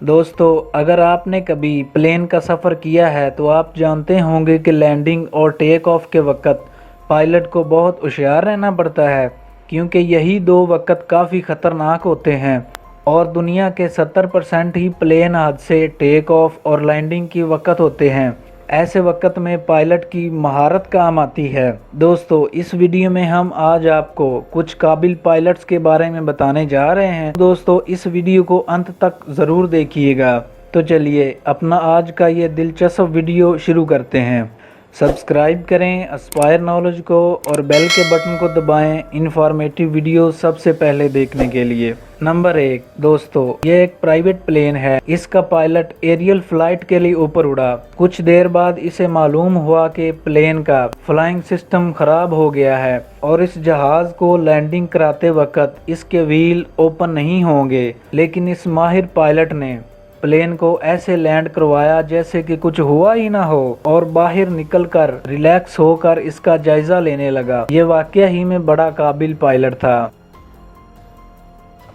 दोस्तों, अगर आपने कभी प्लेन का सफ़र किया है तो आप जानते होंगे कि लैंडिंग और टेक ऑफ के वक़्त पायलट को बहुत होशियार रहना पड़ता है, क्योंकि यही दो वक़्त काफ़ी ख़तरनाक होते हैं और दुनिया के 70% ही प्लेन हादसे टेक ऑफ और लैंडिंग के वक़्त होते हैं। ऐसे वक़्त में पायलट की महारत काम आती है। दोस्तों, इस वीडियो में हम आज आपको कुछ काबिल पायलट्स के बारे में बताने जा रहे हैं। दोस्तों, इस वीडियो को अंत तक ज़रूर देखिएगा। तो चलिए अपना आज का ये दिलचस्प वीडियो शुरू करते हैं। सब्सक्राइब करें एस्पायर नॉलेज को और बेल के बटन को दबाएं इंफॉर्मेटिव वीडियो सबसे पहले देखने के लिए। नंबर 1 दोस्तों, ये एक प्राइवेट प्लेन है। इसका पायलट एरियल फ्लाइट के लिए ऊपर उड़ा। कुछ देर बाद इसे मालूम हुआ कि प्लेन का फ्लाइंग सिस्टम खराब हो गया है और इस जहाज को लैंडिंग कराते वक्त इसके व्हील ओपन नहीं होंगे, लेकिन इस माहिर पायलट ने प्लेन को ऐसे लैंड करवाया जैसे कि कुछ हुआ ही ना हो और बाहर निकलकर रिलैक्स होकर इसका जायजा लेने लगा। ये वाकया ही में बड़ा काबिल पायलट था।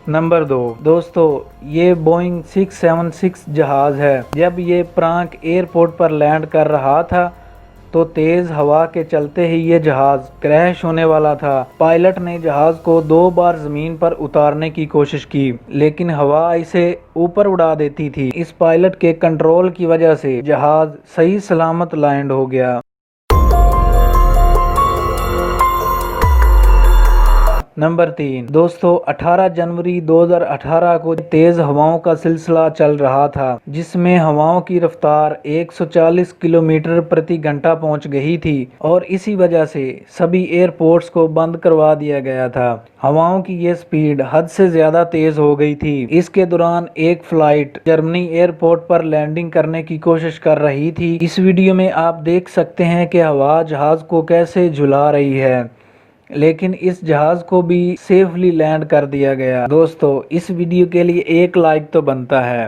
नंबर 2 दोस्तों, ये बोइंग 676 जहाज है। जब ये प्रांक एयरपोर्ट पर लैंड कर रहा था तो तेज हवा के चलते ही ये जहाज क्रैश होने वाला था। पायलट ने जहाज को 2 बार जमीन पर उतारने की कोशिश की, लेकिन हवा इसे ऊपर उड़ा देती थी। इस पायलट के कंट्रोल की वजह से जहाज सही सलामत लैंड हो गया। नंबर 3 दोस्तों, 18 जनवरी 2018 को तेज हवाओं का सिलसिला चल रहा था, जिसमें हवाओं की रफ्तार 140 किलोमीटर प्रति घंटा पहुंच गई थी और इसी वजह से सभी एयरपोर्ट्स को बंद करवा दिया गया था। हवाओं की ये स्पीड हद से ज्यादा तेज हो गई थी। इसके दौरान एक फ्लाइट जर्मनी एयरपोर्ट पर लैंडिंग करने की कोशिश कर रही थी। इस वीडियो में आप देख सकते हैं कि हवा जहाज को कैसे झुला रही है, लेकिन इस जहाज को भी सेफली लैंड कर दिया गया। दोस्तों, इस वीडियो के लिए एक लाइक तो बनता है।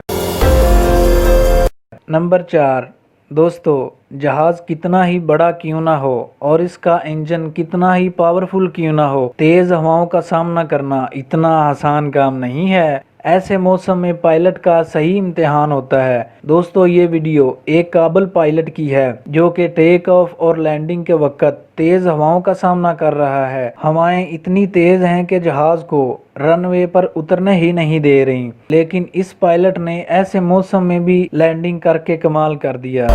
नंबर 4 दोस्तों, जहाज कितना ही बड़ा क्यों ना हो और इसका इंजन कितना ही पावरफुल क्यों ना हो, तेज हवाओं का सामना करना इतना आसान काम नहीं है। ऐसे मौसम में पायलट का सही इम्तिहान होता है। दोस्तों, ये वीडियो एक काबिल पायलट की है जो कि टेक ऑफ और लैंडिंग के वक्त तेज हवाओं का सामना कर रहा है। हवाएं इतनी तेज हैं कि जहाज को रनवे पर उतरने ही नहीं दे रही, लेकिन इस पायलट ने ऐसे मौसम में भी लैंडिंग करके कमाल कर दिया।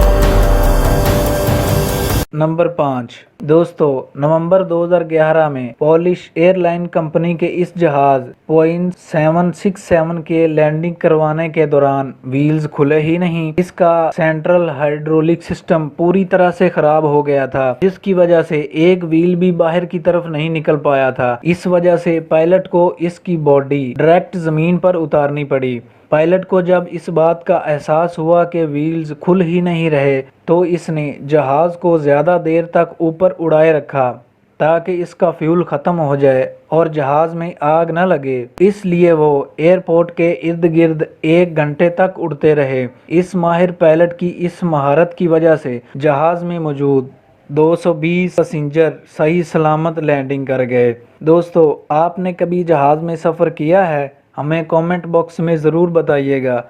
नंबर 5 दोस्तों, नवंबर 2011 में पोलिश एयरलाइन कंपनी के इस जहाज बोइंग 767 के लैंडिंग करवाने के दौरान व्हील्स खुले ही नहीं। इसका सेंट्रल हाइड्रोलिक सिस्टम पूरी तरह से खराब हो गया था, जिसकी वजह से एक व्हील भी बाहर की तरफ नहीं निकल पाया था। इस वजह से पायलट को इसकी बॉडी डायरेक्ट जमीन पर उतारनी पड़ी। पायलट को जब इस बात का एहसास हुआ कि व्हील्स खुल ही नहीं रहे तो इसने जहाज को ज़्यादा देर तक ऊपर उड़ाए रखा ताकि इसका फ्यूल ख़त्म हो जाए और जहाज़ में आग न लगे। इसलिए वो एयरपोर्ट के इर्द गिर्द 1 घंटे तक उड़ते रहे। इस माहिर पायलट की इस महारत की वजह से जहाज़ में मौजूद 220 पैसेंजर सही सलामत लैंडिंग कर गए। दोस्तों, आपने कभी जहाज़ में सफ़र किया है? हमें कमेंट बॉक्स में ज़रूर बताइएगा।